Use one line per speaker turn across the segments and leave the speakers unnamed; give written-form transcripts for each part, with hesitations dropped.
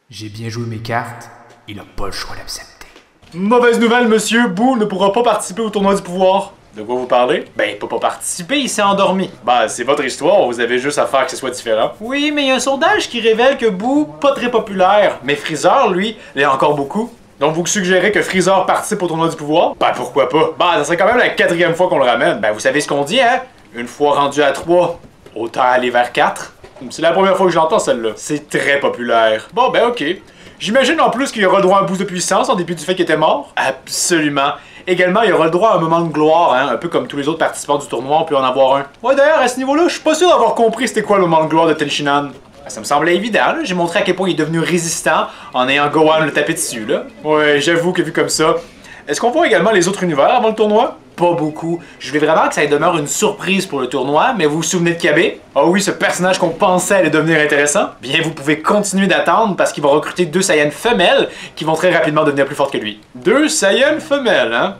J'ai bien joué mes cartes, il a pas le choix d'accepter.
Mauvaise nouvelle, monsieur, Boo ne pourra pas participer au tournoi du pouvoir. De quoi vous parlez? Ben, il peut pas participer, il s'est endormi. Ben, c'est votre histoire, vous avez juste à faire que ce soit différent. Oui, mais il y a un sondage qui révèle que Boo, pas très populaire. Mais Freezer, lui, l'est encore beaucoup. Donc vous suggérez que Freezer participe au tournoi du pouvoir? Ben, pourquoi pas? Ben, ça serait quand même la 4e fois qu'on le ramène. Ben, vous savez ce qu'on dit, hein? Une fois rendu à 3, autant aller vers 4. C'est la première fois que j'entends celle-là. C'est très populaire. Bon, ben ok. J'imagine en plus qu'il y aura le droit à un boost de puissance en dépit du fait qu'il était mort. Absolument. Également, il y aura le droit à un moment de gloire, hein, un peu comme tous les autres participants du tournoi, on peut en avoir un. Ouais, d'ailleurs, à ce niveau-là, je suis pas sûr d'avoir compris c'était quoi le moment de gloire de Tenshinhan. Ça me semblait évident, là. J'ai montré à quel point il est devenu résistant en ayant Gohan le taper dessus, là. Ouais, j'avoue que vu comme ça. Est-ce qu'on voit également les autres univers avant le tournoi? Pas beaucoup. Je voulais vraiment que ça demeure une surprise pour le tournoi, mais vous vous souvenez de Kabe? Ah oui, ce personnage qu'on pensait allait devenir intéressant? Bien, vous pouvez continuer d'attendre parce qu'il va recruter 2 Saiyans femelles qui vont très rapidement devenir plus fortes que lui. 2 Saiyans femelles, hein?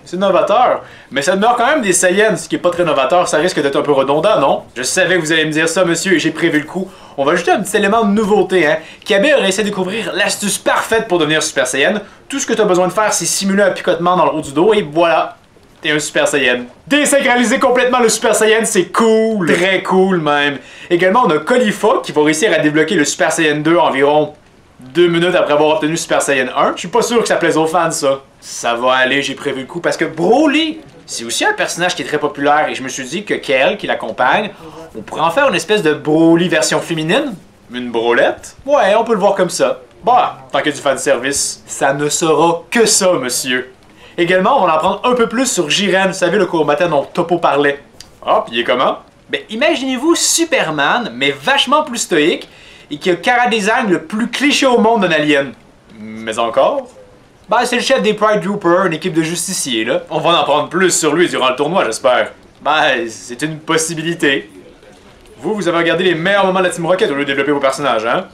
C'est novateur. Mais ça demeure quand même des Saiyans, ce qui est pas très novateur, ça risque d'être un peu redondant, non? Je savais que vous allez me dire ça, monsieur, et j'ai prévu le coup. On va ajouter un petit élément de nouveauté, hein. Kabe aurait essayé de découvrir l'astuce parfaite pour devenir Super Saiyan. Tout ce que tu as besoin de faire, c'est simuler un picotement dans le haut du dos, et voilà, t'es un Super Saiyan. Désynchroniser complètement le Super Saiyan, c'est cool! Très cool, même. Également, on a Caulifla qui va réussir à débloquer le Super Saiyan 2 environ 2 minutes après avoir obtenu Super Saiyan 1. Je suis pas sûr que ça plaise aux fans, ça. Ça va aller, j'ai prévu le coup, parce que Broly, c'est aussi un personnage qui est très populaire, et je me suis dit que Kel, qui l'accompagne, on pourrait en faire une espèce de Broly version féminine. Une brolette? Ouais, on peut le voir comme ça. Bah, tant que du fanservice, ça ne sera que ça, monsieur. Également, on va en apprendre un peu plus sur Jiren, vous savez, le combattant dont Toppo parlait. Ah, pis il est comment? Ben, imaginez-vous Superman, mais vachement plus stoïque, et qui a le chara-design le plus cliché au monde d'un alien. Mais encore? Ben, c'est le chef des Pride Troopers, une équipe de justiciers, là. On va en apprendre plus sur lui durant le tournoi, j'espère. Ben, c'est une possibilité. Vous avez regardé les meilleurs moments de la Team Rocket au lieu de développer vos personnages, hein?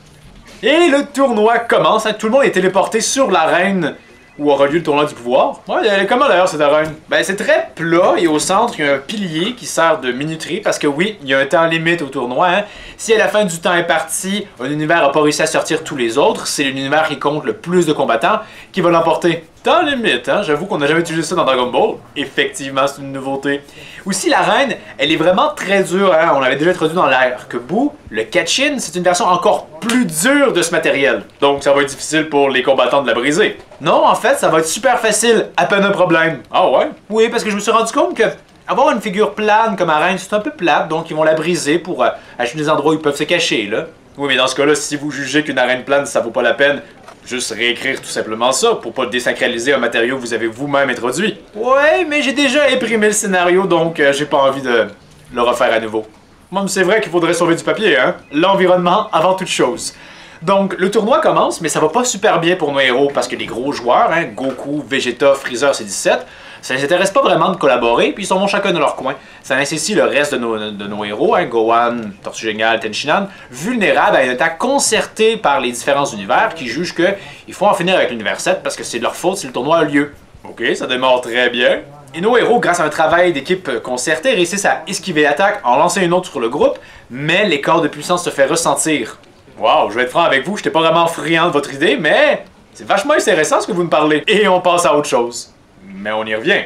Et le tournoi commence, hein? Tout le monde est téléporté sur l'arène où aura lieu le tournoi du pouvoir. Ouais, elle est comment d'ailleurs cette arène? Ben, c'est très plat et au centre, il y a un pilier qui sert de minuterie parce que oui, il y a un temps limite au tournoi. Hein? Si à la fin du temps imparti, un univers n'a pas réussi à sortir tous les autres, c'est l'univers qui compte le plus de combattants qui va l'emporter. Temps limite, hein? J'avoue qu'on n'a jamais utilisé ça dans Dragon Ball. Effectivement, c'est une nouveauté. Aussi, l'arène, elle est vraiment très dure. Hein? On l'avait déjà introduit dans l'air que Boo, le Catchin, c'est une version encore plus dure de ce matériel. Donc, ça va être difficile pour les combattants de la briser. Non, en fait, ça va être super facile, à peine un problème. Ah ouais? Oui, parce que je me suis rendu compte que avoir une figure plane comme arène, c'est un peu plate, donc ils vont la briser pour acheter des endroits où ils peuvent se cacher, là. Oui, mais dans ce cas-là, si vous jugez qu'une arène plane, ça vaut pas la peine, juste réécrire tout simplement ça pour pas désacraliser un matériau que vous avez vous-même introduit. Ouais, mais j'ai déjà imprimé le scénario, donc j'ai pas envie de le refaire à nouveau. Moi, c'est vrai qu'il faudrait sauver du papier, hein? L'environnement avant toute chose. Donc, le tournoi commence, mais ça va pas super bien pour nos héros, parce que les gros joueurs, hein, Goku, Vegeta, Freezer, c'est 17, ça les intéresse pas vraiment de collaborer, puis ils sont chacun dans leur coin. Ça laisse ici le reste de nos héros, hein, Gohan, Tortue Géniale, Tenshinhan, vulnérables à une attaque concertée par les différents univers qui jugent qu'il faut en finir avec l'univers 7 parce que c'est de leur faute si le tournoi a lieu. Ok, ça démarre très bien. Et nos héros, grâce à un travail d'équipe concerté, réussissent à esquiver l'attaque, en lancer une autre sur le groupe, mais l'écart de puissance se fait ressentir. Wow, je vais être franc avec vous, j'étais pas vraiment friand de votre idée, mais c'est vachement intéressant ce que vous me parlez. Et on passe à autre chose. Mais on y revient.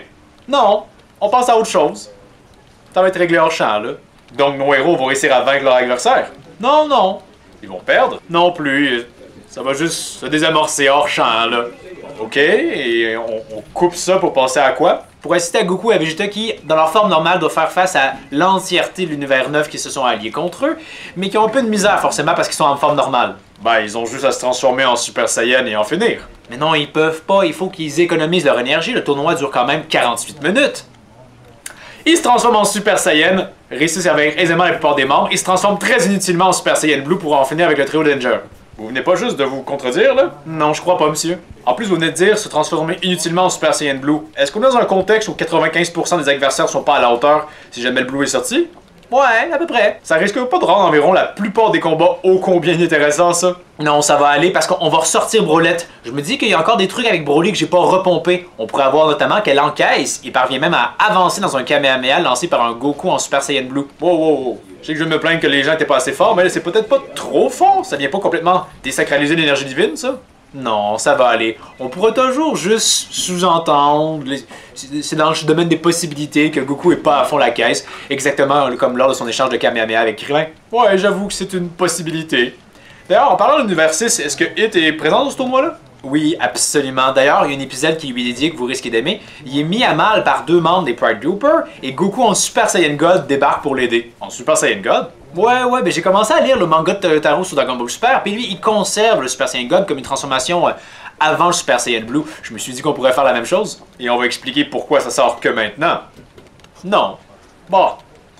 Non, on passe à autre chose. Ça va être réglé hors champ, là. Donc nos héros vont réussir à vaincre leur adversaire. Non, non. Ils vont perdre? Non plus. Ça va juste se désamorcer hors champ, là. Ok, et on coupe ça pour passer à quoi? Pour assister à Goku et à Vegeta qui, dans leur forme normale, doivent faire face à l'entièreté de l'univers 9 qui se sont alliés contre eux, mais qui ont un peu de misère forcément parce qu'ils sont en forme normale. Ben, ils ont juste à se transformer en Super Saiyan et en finir. Mais non, ils peuvent pas, il faut qu'ils économisent leur énergie, le tournoi dure quand même 48 minutes. Ils se transforment en Super Saiyan, réussissent à vaincre aisément la plupart des membres, ils se transforment très inutilement en Super Saiyan Blue pour en finir avec le trio Danger. Vous venez pas juste de vous contredire, là? Non, je crois pas, monsieur. En plus, vous venez de dire se transformer inutilement en Super Saiyan Blue. Est-ce qu'on est dans un contexte où 95% des adversaires sont pas à la hauteur si jamais le Blue est sorti? Ouais, à peu près. Ça risque pas de rendre environ la plupart des combats ô combien intéressants, ça. Non, ça va aller parce qu'on va ressortir Brolette. Je me dis qu'il y a encore des trucs avec Broly que j'ai pas repompé. On pourrait avoir notamment qu'elle encaisse et parvient même à avancer dans un Kamehameha lancé par un Goku en Super Saiyan Blue. Wow. Je sais que je vais me plaindre que les gens étaient pas assez forts, mais c'est peut-être pas trop fort. Ça vient pas complètement désacraliser l'énergie divine, ça? Non, ça va aller. On pourra toujours juste sous-entendre. C'est dans le domaine des possibilités que Goku est pas à fond la caisse, exactement comme lors de son échange de Kamehameha avec Krillin. Ouais, j'avoue que c'est une possibilité. D'ailleurs, en parlant de l'univers 6, est-ce que Hit est présent dans ce tournoi-là? Oui, absolument. D'ailleurs, il y a un épisode qui lui est dédié que vous risquez d'aimer. Il est mis à mal par 2 membres des Pride Dooper et Goku en Super Saiyan God débarque pour l'aider. En Super Saiyan God? Ouais, ben j'ai commencé à lire le manga de Taro sur Dragon Ball Super, puis lui, il conserve le Super Saiyan God comme une transformation avant le Super Saiyan Blue. Je me suis dit qu'on pourrait faire la même chose. Et on va expliquer pourquoi ça sort que maintenant. Non. Bon,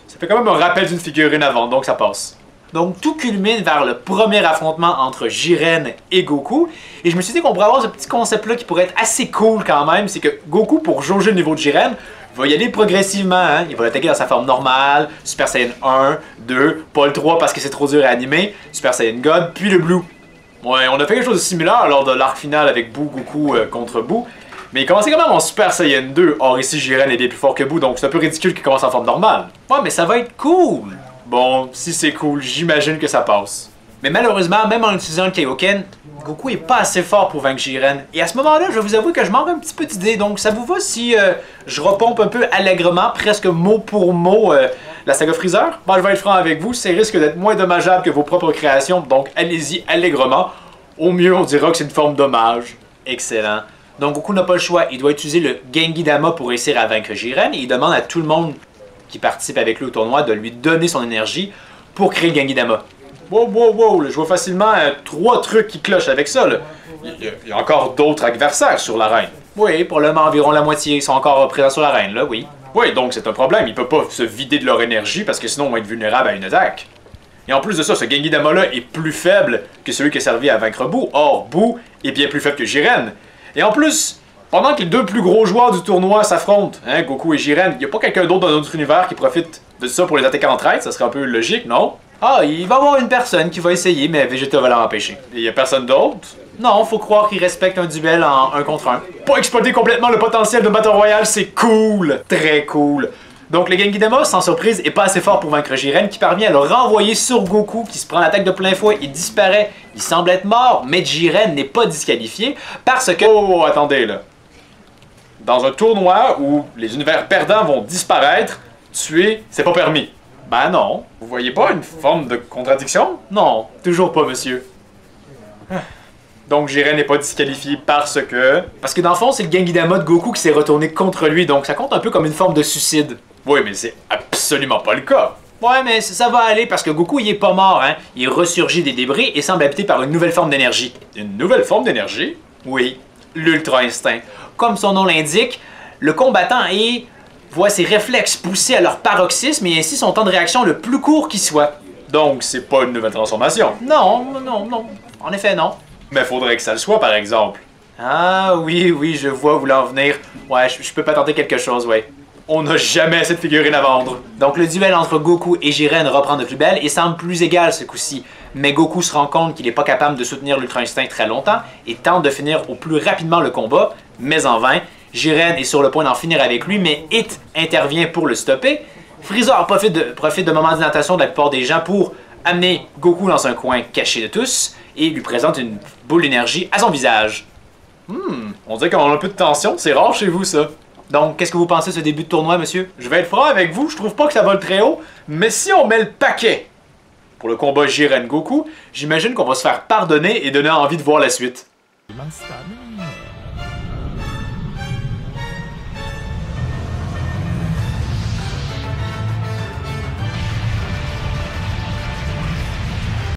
ça fait quand même un rappel d'une figurine avant, donc ça passe. Donc tout culmine vers le premier affrontement entre Jiren et Goku. Et je me suis dit qu'on pourrait avoir ce petit concept-là qui pourrait être assez cool quand même. C'est que Goku, pour jauger le niveau de Jiren, va y aller progressivement. Hein? Il va l'attaquer dans sa forme normale, Super Saiyan 1, 2, pas le 3 parce que c'est trop dur à animer, Super Saiyan God, puis le Blue. Ouais, on a fait quelque chose de similaire lors de l'arc final avec Boo Goku contre Boo. Mais il commençait quand même en Super Saiyan 2. Or ici, Jiren est bien plus fort que Boo, donc c'est un peu ridicule qu'il commence en forme normale. Ouais, mais ça va être cool! Bon, si c'est cool, j'imagine que ça passe. Mais malheureusement, même en utilisant le Kaioken, Goku est pas assez fort pour vaincre Jiren. Et à ce moment-là, je vais vous avouer que je manque un petit peu d'idées. Donc ça vous va si je repompe un peu allègrement, presque mot pour mot, la saga Freezer? Bon, je vais être franc avec vous, ça risque d'être moins dommageable que vos propres créations, donc allez-y allègrement. Au mieux, on dira que c'est une forme d'hommage. Excellent. Donc Goku n'a pas le choix, il doit utiliser le Genki Dama pour réussir à vaincre Jiren, et il demande à tout le monde qui participe avec lui au tournoi de lui donner son énergie pour créer le Genki Dama. Wow, là, je vois facilement 3 trucs qui clochent avec ça. Là. Il y a encore d'autres adversaires sur l'arène. Oui, pour le moment, environ la moitié sont encore présents sur l'arène, là, oui. Oui, donc c'est un problème, ils peuvent pas se vider de leur énergie parce que sinon on va être vulnérable à une attaque. Et en plus de ça, ce Genki Dama-là est plus faible que celui qui a servi à vaincre Boo. Or, Boo est bien plus faible que Jiren. Et en plus, pendant que les 2 plus gros joueurs du tournoi s'affrontent, hein, Goku et Jiren, il n'y a pas quelqu'un d'autre dans notre univers qui profite de ça pour les attaquer entre êtres, ça serait un peu logique, non? Ah, il va y avoir une personne qui va essayer, mais Vegeta va l'empêcher. Et il n'y a personne d'autre? Non, faut croire qu'il respecte un duel en 1 contre 1. Pas exploiter complètement le potentiel de Battle Royale, c'est cool! Très cool! Donc le Genki Dama, sans surprise, est pas assez fort pour vaincre Jiren, qui parvient à le renvoyer sur Goku, qui se prend l'attaque de plein fouet et disparaît. Il semble être mort, mais Jiren n'est pas disqualifié, parce que... Oh, attendez là! Dans un tournoi où les univers perdants vont disparaître, tuer, c'est pas permis. Ben non. Vous voyez pas une forme de contradiction? Non, toujours pas, monsieur. Donc Jiren n'est pas disqualifié parce que... Parce que dans le fond, c'est le Genki Dama de Goku qui s'est retourné contre lui, donc ça compte un peu comme une forme de suicide. Oui, mais c'est absolument pas le cas. Ouais, mais ça va aller parce que Goku, il est pas mort, hein. Il ressurgit des débris et semble habité par une nouvelle forme d'énergie. Une nouvelle forme d'énergie? Oui, l'Ultra Instinct. Comme son nom l'indique, le combattant voit ses réflexes pousser à leur paroxysme et ainsi son temps de réaction le plus court qui soit. Donc, c'est pas une nouvelle transformation? Non. En effet, non. Mais faudrait que ça le soit, par exemple. Ah, oui, je vois où l'en venir. Ouais, je peux pas tenter quelque chose, ouais. On n'a jamais assez de figurines à vendre. Donc, le duel entre Goku et Jiren reprend de plus belle et semble plus égal ce coup-ci. Mais Goku se rend compte qu'il n'est pas capable de soutenir l'Ultra Instinct très longtemps et tente de finir au plus rapidement le combat, mais en vain. Jiren est sur le point d'en finir avec lui, mais Hit intervient pour le stopper. Freezer profite de moments d'inattention de la plupart des gens pour amener Goku dans un coin caché de tous et lui présente une boule d'énergie à son visage. On dirait qu'on a un peu de tension, c'est rare chez vous ça. Donc, qu'est-ce que vous pensez de ce début de tournoi, monsieur? Je vais être franc avec vous, je trouve pas que ça vole très haut, mais si on met le paquet pour le combat Jiren-Goku, j'imagine qu'on va se faire pardonner et donner envie de voir la suite.